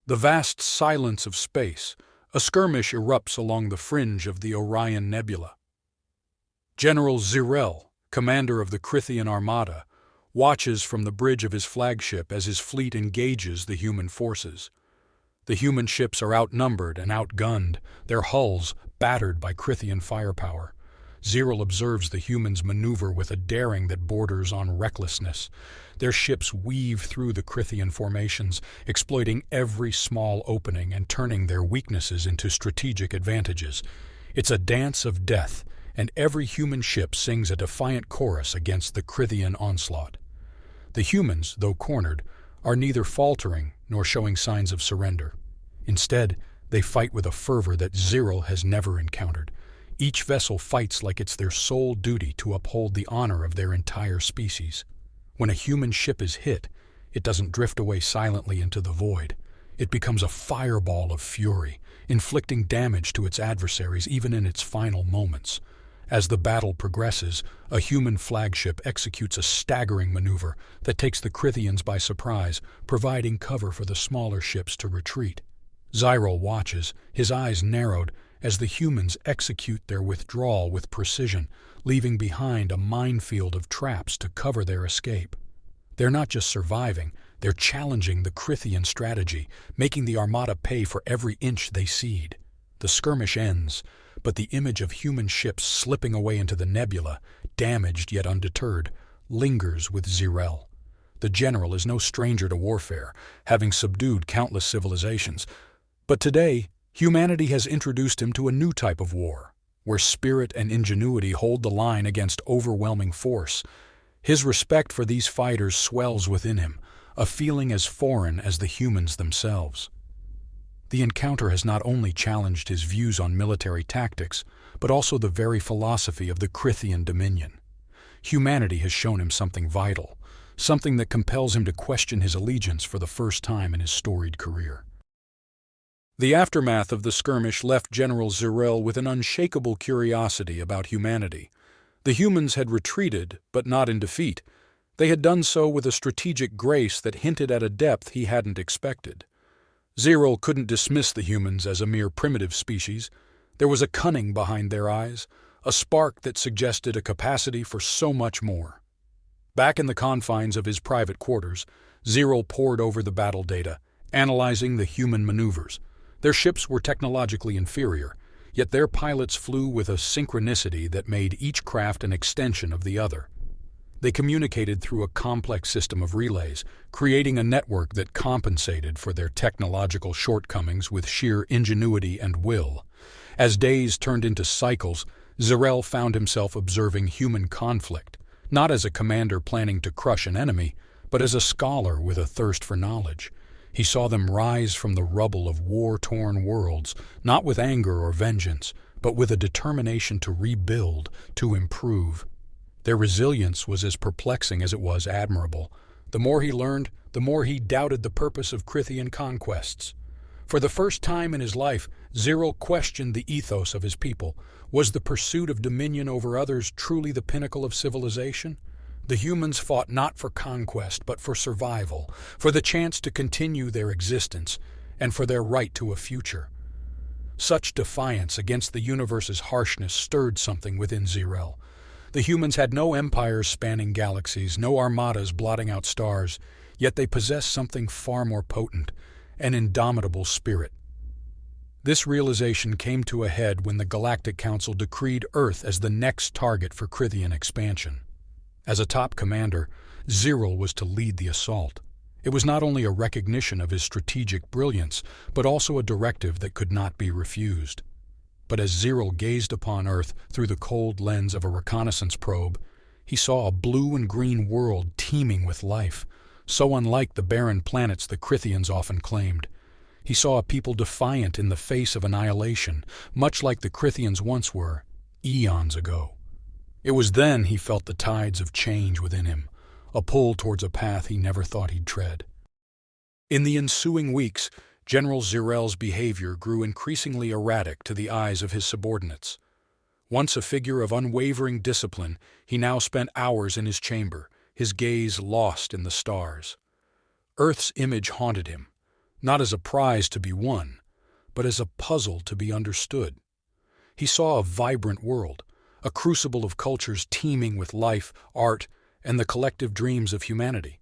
The vast silence of space, a skirmish erupts along the fringe of the Orion Nebula. General Zirel, commander of the Crythian Armada, watches from the bridge of his flagship as his fleet engages the human forces. The human ships are outnumbered and outgunned, their hulls battered by Crythian firepower. Zirel observes the humans maneuver with a daring that borders on recklessness. Their ships weave through the Crythian formations, exploiting every small opening and turning their weaknesses into strategic advantages. It's a dance of death, and every human ship sings a defiant chorus against the Crythian onslaught. The humans, though cornered, are neither faltering nor showing signs of surrender. Instead, they fight with a fervor that Zirel has never encountered. Each vessel fights like it's their sole duty to uphold the honor of their entire species. When a human ship is hit, it doesn't drift away silently into the void. It becomes a fireball of fury, inflicting damage to its adversaries even in its final moments. As the battle progresses, a human flagship executes a staggering maneuver that takes the Crythians by surprise, providing cover for the smaller ships to retreat. Zirel watches, his eyes narrowed, as the humans execute their withdrawal with precision, leaving behind a minefield of traps to cover their escape. They're not just surviving, they're challenging the Crythian strategy, making the Armada pay for every inch they cede. The skirmish ends, but the image of human ships slipping away into the nebula, damaged yet undeterred, lingers with Zirel. The general is no stranger to warfare, having subdued countless civilizations. But today, humanity has introduced him to a new type of war, where spirit and ingenuity hold the line against overwhelming force. His respect for these fighters swells within him, a feeling as foreign as the humans themselves. The encounter has not only challenged his views on military tactics, but also the very philosophy of the Crythian dominion. Humanity has shown him something vital, something that compels him to question his allegiance for the first time in his storied career. The aftermath of the skirmish left General Zirel with an unshakable curiosity about humanity. The humans had retreated, but not in defeat. They had done so with a strategic grace that hinted at a depth he hadn't expected. Zirel couldn't dismiss the humans as a mere primitive species. There was a cunning behind their eyes, a spark that suggested a capacity for so much more. Back in the confines of his private quarters, Zirel pored over the battle data, analyzing the human maneuvers. Their ships were technologically inferior, yet their pilots flew with a synchronicity that made each craft an extension of the other. They communicated through a complex system of relays, creating a network that compensated for their technological shortcomings with sheer ingenuity and will. As days turned into cycles, Zirel found himself observing human conflict, not as a commander planning to crush an enemy, but as a scholar with a thirst for knowledge. He saw them rise from the rubble of war-torn worlds, not with anger or vengeance, but with a determination to rebuild, to improve. Their resilience was as perplexing as it was admirable. The more he learned, the more he doubted the purpose of Crythian conquests. For the first time in his life, Zirel questioned the ethos of his people. Was the pursuit of dominion over others truly the pinnacle of civilization? The humans fought not for conquest, but for survival, for the chance to continue their existence, and for their right to a future. Such defiance against the universe's harshness stirred something within Zirel. The humans had no empires spanning galaxies, no armadas blotting out stars, yet they possessed something far more potent, an indomitable spirit. This realization came to a head when the Galactic Council decreed Earth as the next target for Crythian expansion. As a top commander, Zirel was to lead the assault. It was not only a recognition of his strategic brilliance, but also a directive that could not be refused. But as Zirel gazed upon Earth through the cold lens of a reconnaissance probe, he saw a blue and green world teeming with life, so unlike the barren planets the Crythians often claimed. He saw a people defiant in the face of annihilation, much like the Crythians once were, eons ago. It was then he felt the tides of change within him, a pull towards a path he never thought he'd tread. In the ensuing weeks, General Zirel's behavior grew increasingly erratic to the eyes of his subordinates. Once a figure of unwavering discipline, he now spent hours in his chamber, his gaze lost in the stars. Earth's image haunted him. not as a prize to be won, but as a puzzle to be understood. He saw a vibrant world, a crucible of cultures teeming with life, art, and the collective dreams of humanity.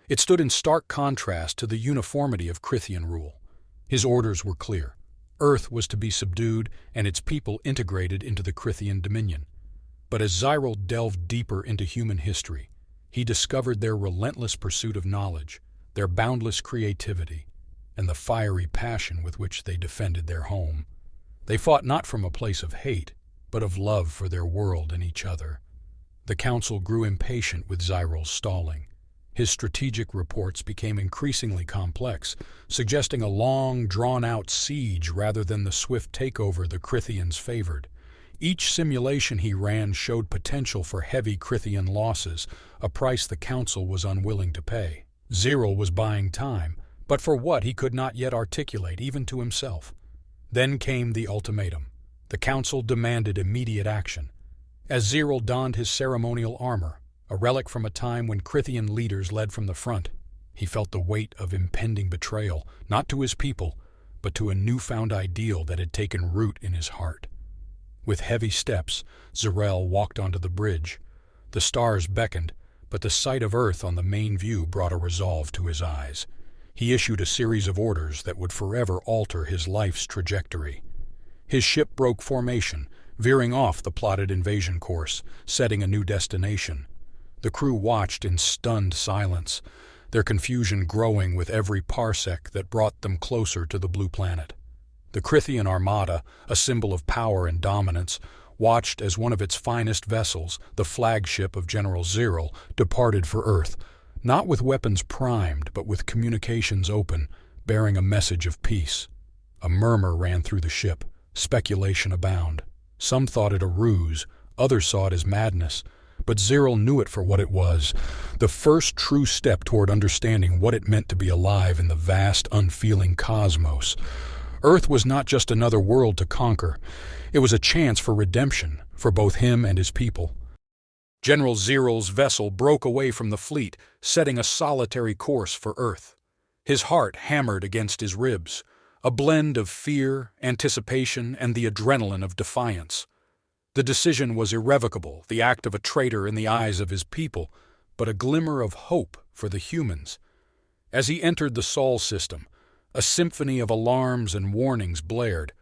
It stood in stark contrast to the uniformity of Crithian rule. His orders were clear. Earth was to be subdued and its people integrated into the Crithian dominion. But as Zyril delved deeper into human history, he discovered their relentless pursuit of knowledge, their boundless creativity, and the fiery passion with which they defended their home. They fought not from a place of hate, but of love for their world and each other. The council grew impatient with Zyril's stalling. His strategic reports became increasingly complex, suggesting a long, drawn-out siege rather than the swift takeover the Crithians favored. Each simulation he ran showed potential for heavy Crithian losses, a price the council was unwilling to pay. Zyril was buying time, but for what he could not yet articulate, even to himself. Then came the ultimatum. The council demanded immediate action. As Zyril donned his ceremonial armor, a relic from a time when Crithian leaders led from the front, he felt the weight of impending betrayal, not to his people, but to a newfound ideal that had taken root in his heart. With heavy steps, Zyril walked onto the bridge. The stars beckoned, but the sight of Earth on the main view brought a resolve to his eyes. He issued a series of orders that would forever alter his life's trajectory. His ship broke formation, veering off the plotted invasion course, setting a new destination. The crew watched in stunned silence, their confusion growing with every parsec that brought them closer to the blue planet. The Crithian armada, a symbol of power and dominance, watched as one of its finest vessels, the flagship of General Zyril, departed for Earth, not with weapons primed, but with communications open, bearing a message of peace. A murmur ran through the ship, speculation abound. Some thought it a ruse, others saw it as madness, but Zyril knew it for what it was, the first true step toward understanding what it meant to be alive in the vast, unfeeling cosmos. Earth was not just another world to conquer. It was a chance for redemption, for both him and his people. General Zyril's vessel broke away from the fleet, setting a solitary course for Earth. His heart hammered against his ribs, a blend of fear, anticipation, and the adrenaline of defiance. The decision was irrevocable, the act of a traitor in the eyes of his people, but a glimmer of hope for the humans. As he entered the Sol system, a symphony of alarms and warnings blared.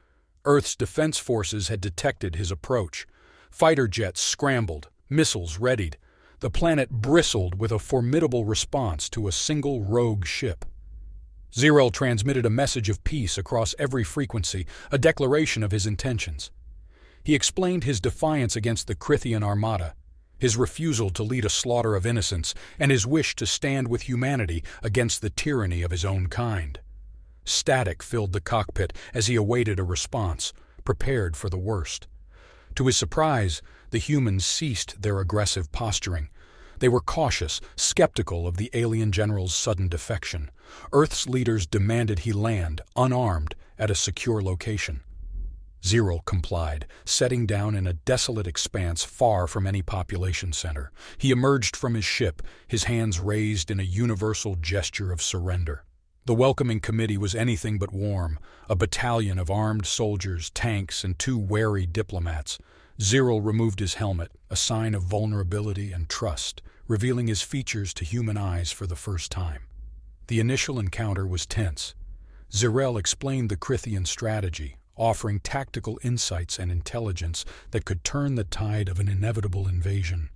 Earth's defense forces had detected his approach. Fighter jets scrambled, missiles readied. The planet bristled with a formidable response to a single rogue ship. Zyril transmitted a message of peace across every frequency, a declaration of his intentions. He explained his defiance against the Crithian armada, his refusal to lead a slaughter of innocents, and his wish to stand with humanity against the tyranny of his own kind. Static filled the cockpit as he awaited a response, prepared for the worst. To his surprise, the humans ceased their aggressive posturing. They were cautious, skeptical of the alien general's sudden defection. Earth's leaders demanded he land, unarmed, at a secure location. Zyril complied, setting down in a desolate expanse far from any population center. He emerged from his ship, his hands raised in a universal gesture of surrender. The welcoming committee was anything but warm, a battalion of armed soldiers, tanks, and 2 wary diplomats. Zyril removed his helmet, a sign of vulnerability and trust, revealing his features to human eyes for the first time. The initial encounter was tense. Zyril explained the Crithian strategy, offering tactical insights and intelligence that could turn the tide of an inevitable invasion.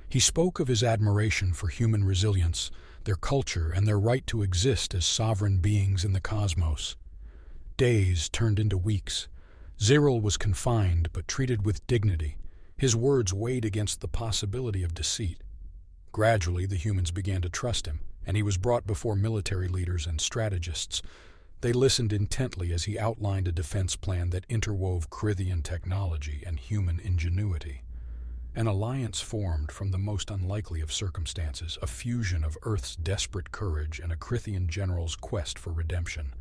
He spoke of his admiration for human resilience, their culture, and their right to exist as sovereign beings in the cosmos. Days turned into weeks. Zyril was confined but treated with dignity. His words weighed against the possibility of deceit. Gradually, the humans began to trust him, and he was brought before military leaders and strategists. They listened intently as he outlined a defense plan that interwove Crithian technology and human ingenuity. An alliance formed from the most unlikely of circumstances, a fusion of Earth's desperate courage and a Crithian general's quest for redemption.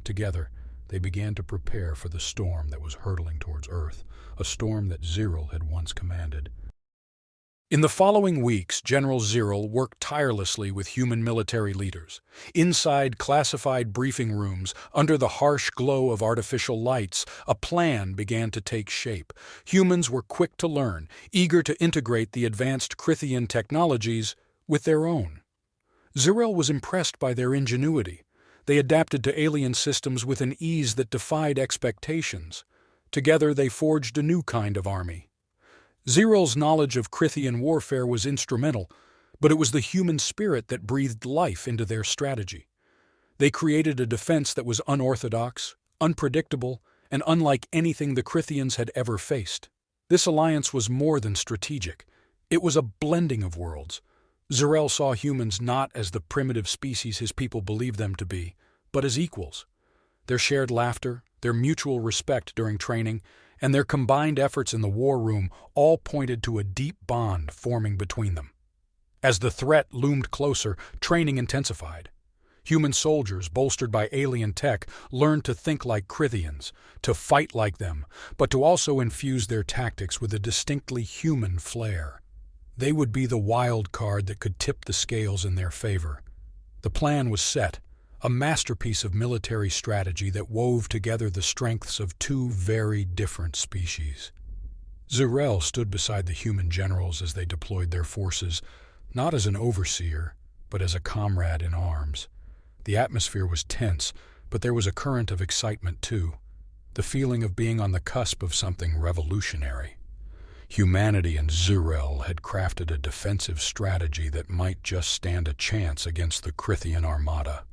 Together, they began to prepare for the storm that was hurtling towards Earth, a storm that Zyril had once commanded. In the following weeks, General Zirl worked tirelessly with human military leaders. Inside classified briefing rooms, under the harsh glow of artificial lights, a plan began to take shape. Humans were quick to learn, eager to integrate the advanced Crithian technologies with their own. Zirl was impressed by their ingenuity. They adapted to alien systems with an ease that defied expectations. Together they forged a new kind of army. Zirl's knowledge of Crithian warfare was instrumental, but it was the human spirit that breathed life into their strategy. They created a defense that was unorthodox, unpredictable, and unlike anything the Crithians had ever faced. This alliance was more than strategic. It was a blending of worlds. Zirl saw humans not as the primitive species his people believed them to be, but as equals. Their shared laughter, their mutual respect during training, and their combined efforts in the war room all pointed to a deep bond forming between them. As the threat loomed closer, training intensified. Human soldiers, bolstered by alien tech, learned to think like Crithians, to fight like them, but to also infuse their tactics with a distinctly human flair. They would be the wild card that could tip the scales in their favor. The plan was set, a masterpiece of military strategy that wove together the strengths of two very different species. Zirl stood beside the human generals as they deployed their forces, not as an overseer, but as a comrade in arms. The atmosphere was tense, but there was a current of excitement too, the feeling of being on the cusp of something revolutionary. Humanity and Zirl had crafted a defensive strategy that might just stand a chance against the Crithian armada.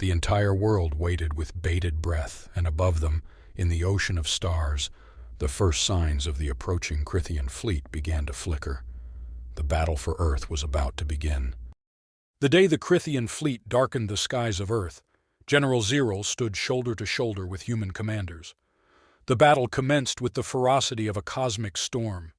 The entire world waited with bated breath, and above them, in the ocean of stars, the first signs of the approaching Crithian fleet began to flicker. The battle for Earth was about to begin. The day the Crithian fleet darkened the skies of Earth, General Zirl stood shoulder to shoulder with human commanders. The battle commenced with the ferocity of a cosmic storm.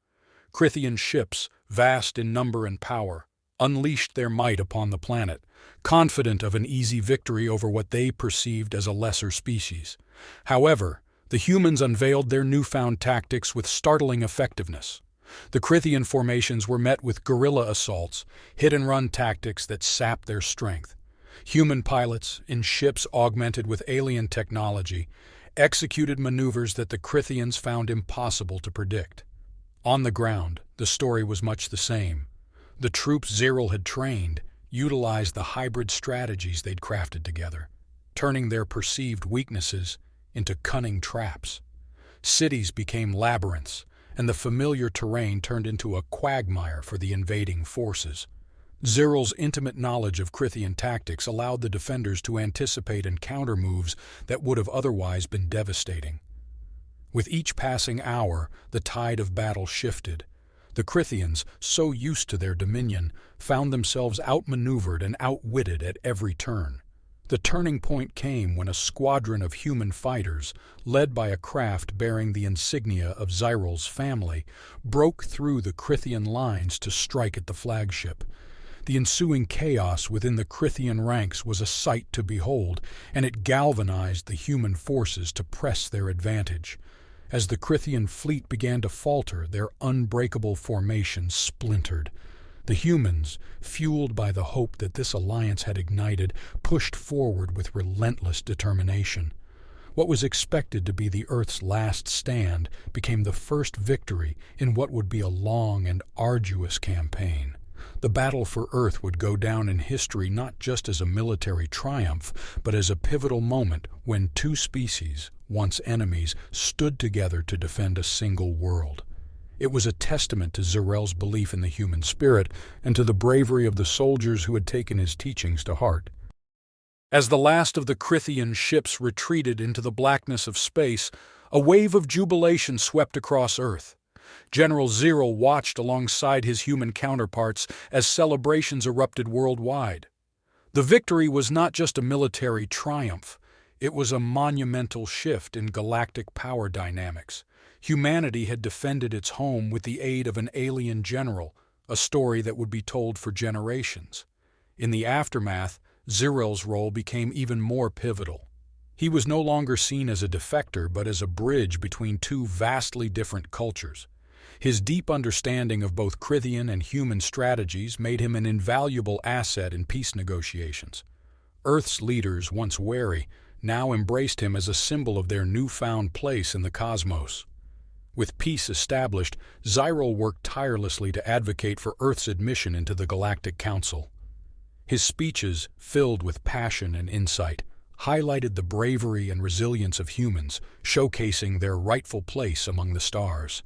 Crithian ships, vast in number and power, unleashed their might upon the planet, confident of an easy victory over what they perceived as a lesser species. However, the humans unveiled their newfound tactics with startling effectiveness. The Crithian formations were met with guerrilla assaults, hit-and-run tactics that sapped their strength. Human pilots, in ships augmented with alien technology, executed maneuvers that the Crithians found impossible to predict. On the ground, the story was much the same. The troops Zirl had trained utilized the hybrid strategies they'd crafted together, turning their perceived weaknesses into cunning traps. Cities became labyrinths, and the familiar terrain turned into a quagmire for the invading forces. Zirl's intimate knowledge of Crithian tactics allowed the defenders to anticipate and counter moves that would have otherwise been devastating. With each passing hour, the tide of battle shifted. The Crithians, so used to their dominion, found themselves outmaneuvered and outwitted at every turn. The turning point came when a squadron of human fighters, led by a craft bearing the insignia of Zirl's family, broke through the Crithian lines to strike at the flagship. The ensuing chaos within the Crithian ranks was a sight to behold, and it galvanized the human forces to press their advantage. As the Crithian fleet began to falter, their unbreakable formation splintered. The humans, fueled by the hope that this alliance had ignited, pushed forward with relentless determination. What was expected to be the Earth's last stand became the first victory in what would be a long and arduous campaign. The battle for Earth would go down in history not just as a military triumph, but as a pivotal moment when two species, once enemies, stood together to defend a single world. It was a testament to Zirl's belief in the human spirit and to the bravery of the soldiers who had taken his teachings to heart. As the last of the Crithian ships retreated into the blackness of space, a wave of jubilation swept across Earth. General Zirl watched alongside his human counterparts as celebrations erupted worldwide. The victory was not just a military triumph. It was a monumental shift in galactic power dynamics. Humanity had defended its home with the aid of an alien general, a story that would be told for generations. In the aftermath, Zirl's role became even more pivotal. He was no longer seen as a defector, but as a bridge between two vastly different cultures. His deep understanding of both Crithian and human strategies made him an invaluable asset in peace negotiations. Earth's leaders, once wary, now embraced him as a symbol of their newfound place in the cosmos. With peace established, Zyril worked tirelessly to advocate for Earth's admission into the Galactic Council. His speeches, filled with passion and insight, highlighted the bravery and resilience of humans, showcasing their rightful place among the stars.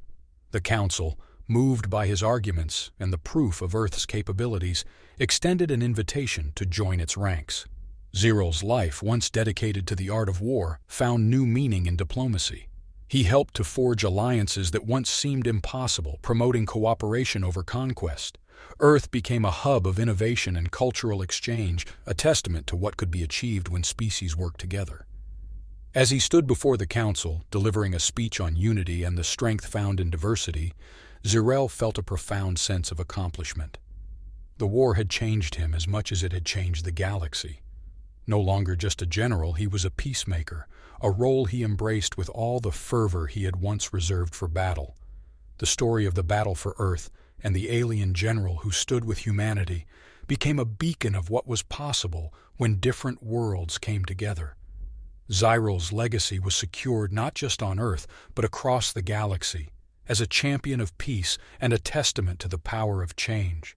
The Council, moved by his arguments and the proof of Earth's capabilities, extended an invitation to join its ranks. Zyril's life, once dedicated to the art of war, found new meaning in diplomacy. He helped to forge alliances that once seemed impossible, promoting cooperation over conquest. Earth became a hub of innovation and cultural exchange, a testament to what could be achieved when species work together. As he stood before the council, delivering a speech on unity and the strength found in diversity, Zyril felt a profound sense of accomplishment. The war had changed him as much as it had changed the galaxy. No longer just a general, he was a peacemaker, a role he embraced with all the fervor he had once reserved for battle. The story of the battle for Earth and the alien general who stood with humanity became a beacon of what was possible when different worlds came together. Zyril's legacy was secured not just on Earth, but across the galaxy, as a champion of peace and a testament to the power of change.